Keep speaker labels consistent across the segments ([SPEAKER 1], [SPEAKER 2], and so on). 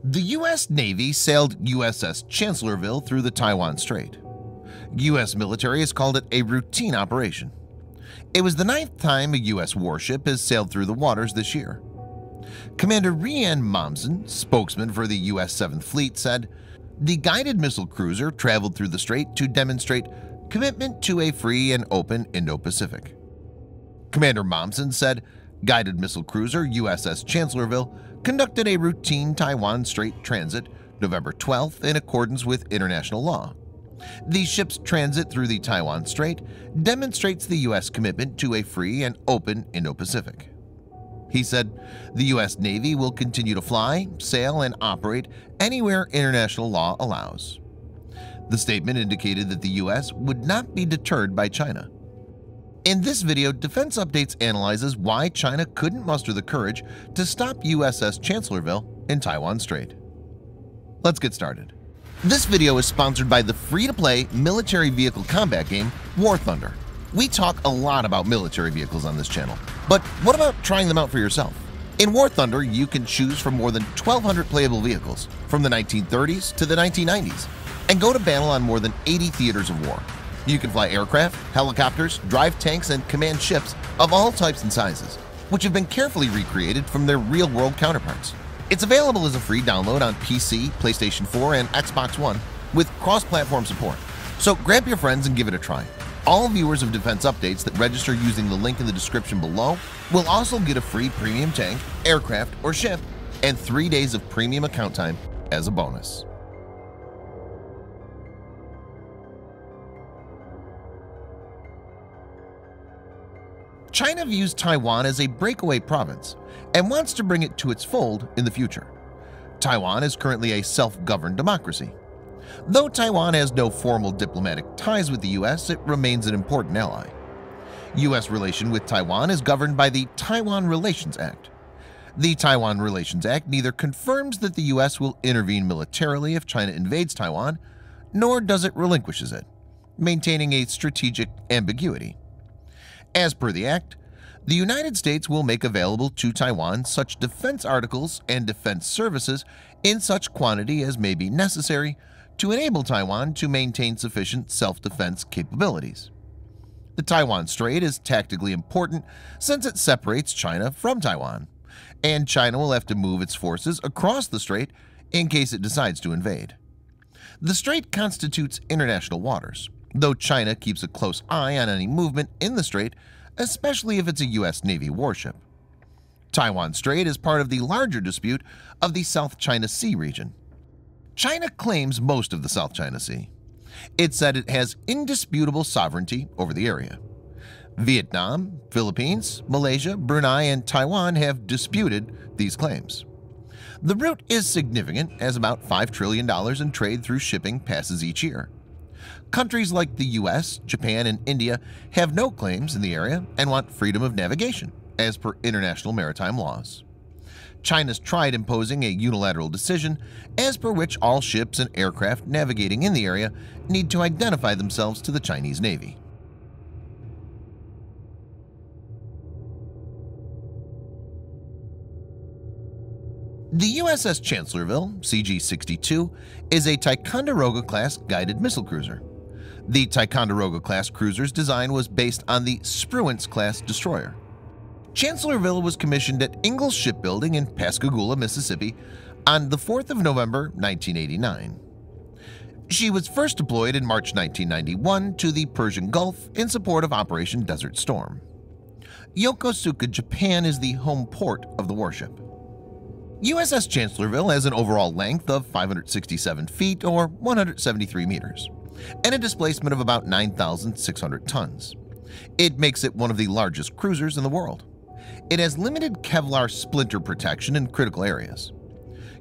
[SPEAKER 1] The U.S. Navy sailed USS Chancellorsville through the Taiwan Strait. U.S. military has called it a routine operation. It was the 9th time a U.S. warship has sailed through the waters this year. Commander Reann Mommsen, spokesman for the U.S. 7th Fleet, said, "The guided missile cruiser traveled through the strait to demonstrate commitment to a free and open Indo-Pacific." Commander Mommsen said, "Guided missile cruiser USS Chancellorsville conducted a routine Taiwan Strait transit November 12th in accordance with international law. The ship's transit through the Taiwan Strait demonstrates the U.S. commitment to a free and open Indo-Pacific." He said, "The U.S. Navy will continue to fly, sail, and operate anywhere international law allows." The statement indicated that the U.S. would not be deterred by China. In this video, Defense Updates analyzes why China couldn't muster the courage to stop USS Chancellorsville in Taiwan Strait. Let's get started. This video is sponsored by the free-to-play military vehicle combat game War Thunder. We talk a lot about military vehicles on this channel, but what about trying them out for yourself? In War Thunder, you can choose from more than 1,200 playable vehicles from the 1930s to the 1990s and go to battle on more than 80 theaters of war. You can fly aircraft, helicopters, drive tanks, and command ships of all types and sizes, which have been carefully recreated from their real-world counterparts. It's available as a free download on PC, PlayStation 4, and Xbox One with cross-platform support. So grab your friends and give it a try. All viewers of Defense Updates that register using the link in the description below will also get a free premium tank, aircraft, or ship and 3 days of premium account time as a bonus. China views Taiwan as a breakaway province and wants to bring it to its fold in the future. Taiwan is currently a self-governed democracy. Though Taiwan has no formal diplomatic ties with the U.S., it remains an important ally. U.S. relation with Taiwan is governed by the Taiwan Relations Act. The Taiwan Relations Act neither confirms that the U.S. will intervene militarily if China invades Taiwan, nor does it relinquishes it, maintaining a strategic ambiguity. As per the Act, the United States will make available to Taiwan such defense articles and defense services in such quantity as may be necessary to enable Taiwan to maintain sufficient self-defense capabilities. The Taiwan Strait is tactically important since it separates China from Taiwan, and China will have to move its forces across the strait in case it decides to invade. The strait constitutes international waters, though China keeps a close eye on any movement in the strait, especially if it's a U.S. Navy warship. Taiwan Strait is part of the larger dispute of the South China Sea region. China claims most of the South China Sea. It said it has indisputable sovereignty over the area. Vietnam, Philippines, Malaysia, Brunei, and Taiwan have disputed these claims. The route is significant as about $5 trillion in trade through shipping passes each year. Countries like the U.S., Japan, and India have no claims in the area and want freedom of navigation, as per international maritime laws. China's tried imposing a unilateral decision as per which all ships and aircraft navigating in the area need to identify themselves to the Chinese Navy. The USS Chancellorsville, CG-62, is a Ticonderoga-class guided missile cruiser. The Ticonderoga-class cruiser's design was based on the Spruance-class destroyer. Chancellorsville was commissioned at Ingalls Shipbuilding in Pascagoula, Mississippi on the 4th of November 1989. She was first deployed in March 1991 to the Persian Gulf in support of Operation Desert Storm. Yokosuka, Japan is the home port of the warship. USS Chancellorsville has an overall length of 567 feet or 173 meters and a displacement of about 9,600 tons. It makes it one of the largest cruisers in the world. It has limited Kevlar splinter protection in critical areas.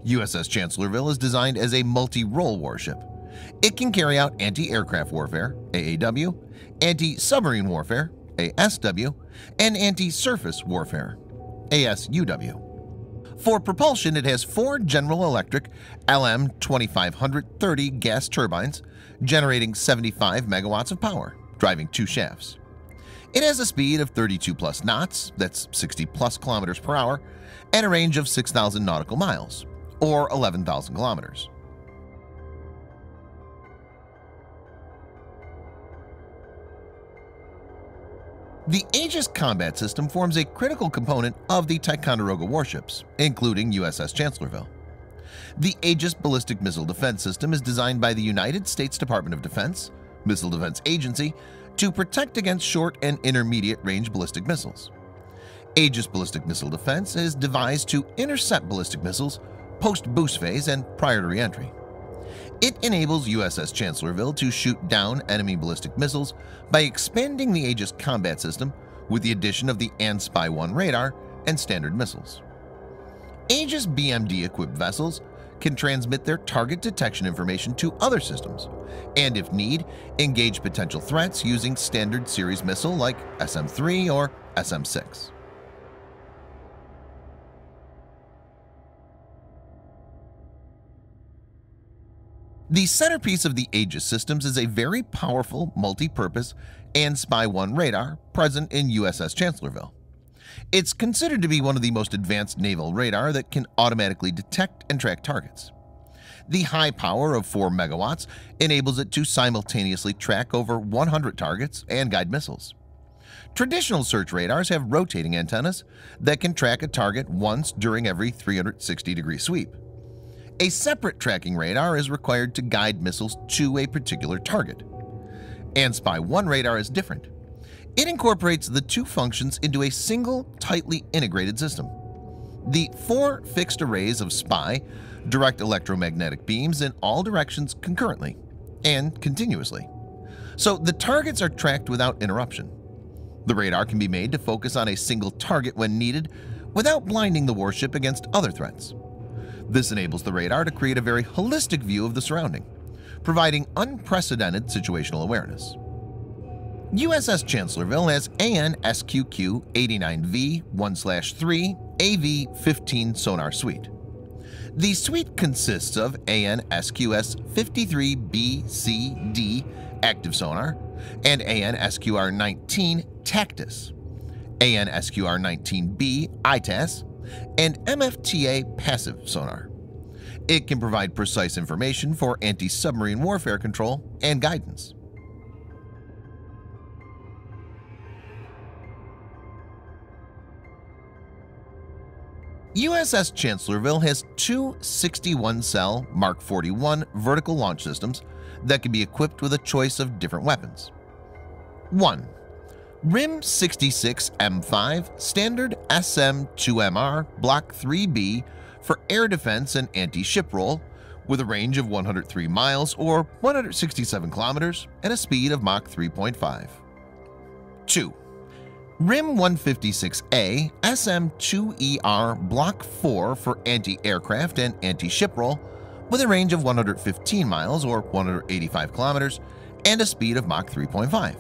[SPEAKER 1] USS Chancellorsville is designed as a multi-role warship. It can carry out anti-aircraft warfare (AAW), anti-submarine warfare (ASW), and anti-surface warfare (ASUW). For propulsion, it has 4 General Electric LM2530 gas turbines generating 75 megawatts of power, driving 2 shafts. It has a speed of 32 plus knots, that's 60 plus kilometers per hour, and a range of 6,000 nautical miles, or 11,000 kilometers. The AEGIS combat system forms a critical component of the Ticonderoga warships, including USS Chancellorsville. The AEGIS ballistic missile defense system is designed by the United States Department of Defense, Missile Defense Agency, to protect against short and intermediate range ballistic missiles. AEGIS ballistic missile defense is devised to intercept ballistic missiles post-boost phase and prior to re-entry. It enables USS Chancellorsville to shoot down enemy ballistic missiles by expanding the AEGIS combat system with the addition of the AN/SPY-1 radar and standard missiles. AEGIS BMD-equipped vessels can transmit their target detection information to other systems, and if need, engage potential threats using standard series missile like SM-3 or SM-6. The centerpiece of the AEGIS systems is a very powerful multi-purpose AN/SPY-1 radar present in USS Chancellorsville. It's considered to be one of the most advanced naval radar that can automatically detect and track targets. The high power of 4 megawatts enables it to simultaneously track over 100 targets and guide missiles. Traditional search radars have rotating antennas that can track a target once during every 360-degree sweep. A separate tracking radar is required to guide missiles to a particular target. AN/SPY-1 radar is different. It incorporates the two functions into a single, tightly integrated system. The 4 fixed arrays of SPY direct electromagnetic beams in all directions concurrently and continuously, so the targets are tracked without interruption. The radar can be made to focus on a single target when needed without blinding the warship against other threats. This enables the radar to create a very holistic view of the surrounding, providing unprecedented situational awareness. USS Chancellorsville has AN/SQQ-89V1/3 AV-15 sonar suite. The suite consists of AN/SQS-53BCD active sonar and AN/SQR-19 TACTIS, AN/SQR-19B ITAS, and MFTA passive sonar. It can provide precise information for anti-submarine warfare control and guidance. USS Chancellorsville has two 61-cell Mark 41 vertical launch systems that can be equipped with a choice of different weapons. 1. RIM-66M5 Standard SM-2MR Block 3B for air defense and anti-ship roll with a range of 103 miles or 167 kilometers and a speed of Mach 3.5. 2. RIM-156A SM-2ER Block 4 for anti-aircraft and anti-ship roll with a range of 115 miles or 185 kilometers and a speed of Mach 3.5.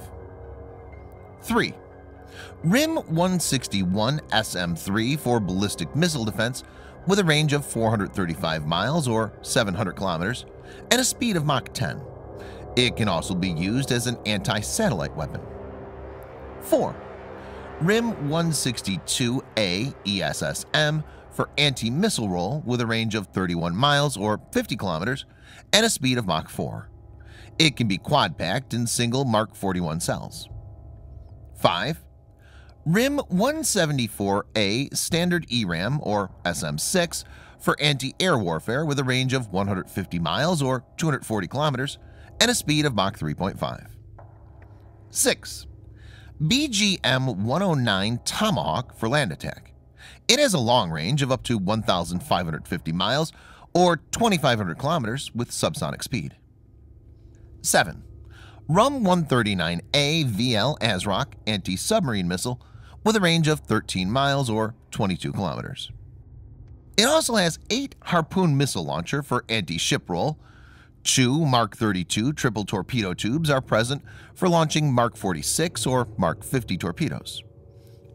[SPEAKER 1] 3. RIM-161 SM-3 for ballistic missile defense with a range of 435 miles or 700 kilometers and a speed of Mach 10. It can also be used as an anti-satellite weapon. 4. RIM-162A ESSM for anti-missile roll with a range of 31 miles or 50 kilometers and a speed of Mach 4. It can be quad-packed in single Mark 41 cells. 5. RIM-174A Standard ERAM or SM-6 for anti-air warfare with a range of 150 miles or 240 kilometers and a speed of Mach 3.5. 6. BGM-109 Tomahawk for land attack. It has a long range of up to 1,550 miles or 2,500 kilometers with subsonic speed. 7. RUM-139A VL ASROC anti-submarine missile with a range of 13 miles or 22 kilometers. It also has 8 Harpoon missile launcher for anti-ship roll. 2 Mark 32 triple torpedo tubes are present for launching Mark 46 or Mark 50 torpedoes.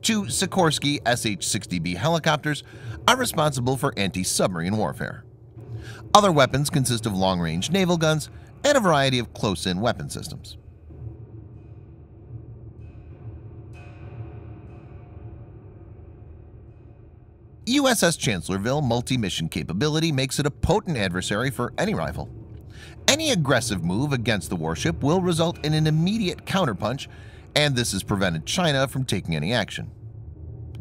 [SPEAKER 1] 2 Sikorsky SH-60B helicopters are responsible for anti-submarine warfare. Other weapons consist of long-range naval guns and a variety of close-in weapon systems. USS Chancellorsville multi-mission capability makes it a potent adversary for any rival. Any aggressive move against the warship will result in an immediate counterpunch, and this has prevented China from taking any action.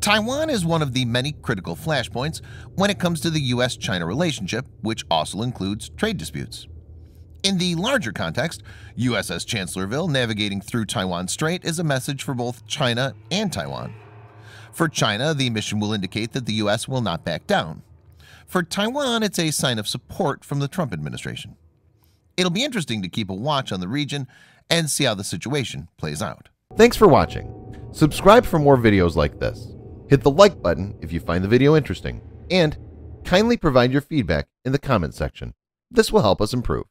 [SPEAKER 1] Taiwan is one of the many critical flashpoints when it comes to the US-China relationship, which also includes trade disputes. In the larger context, USS Chancellorsville navigating through Taiwan Strait is a message for both China and Taiwan. For China, the mission will indicate that the US will not back down. For Taiwan, it's a sign of support from the Trump administration. It'll be interesting to keep a watch on the region and see how the situation plays out.
[SPEAKER 2] Thanks for watching. Subscribe for more videos like this. Hit the like button if you find the video interesting, and kindly provide your feedback in the comment section. This will help us improve.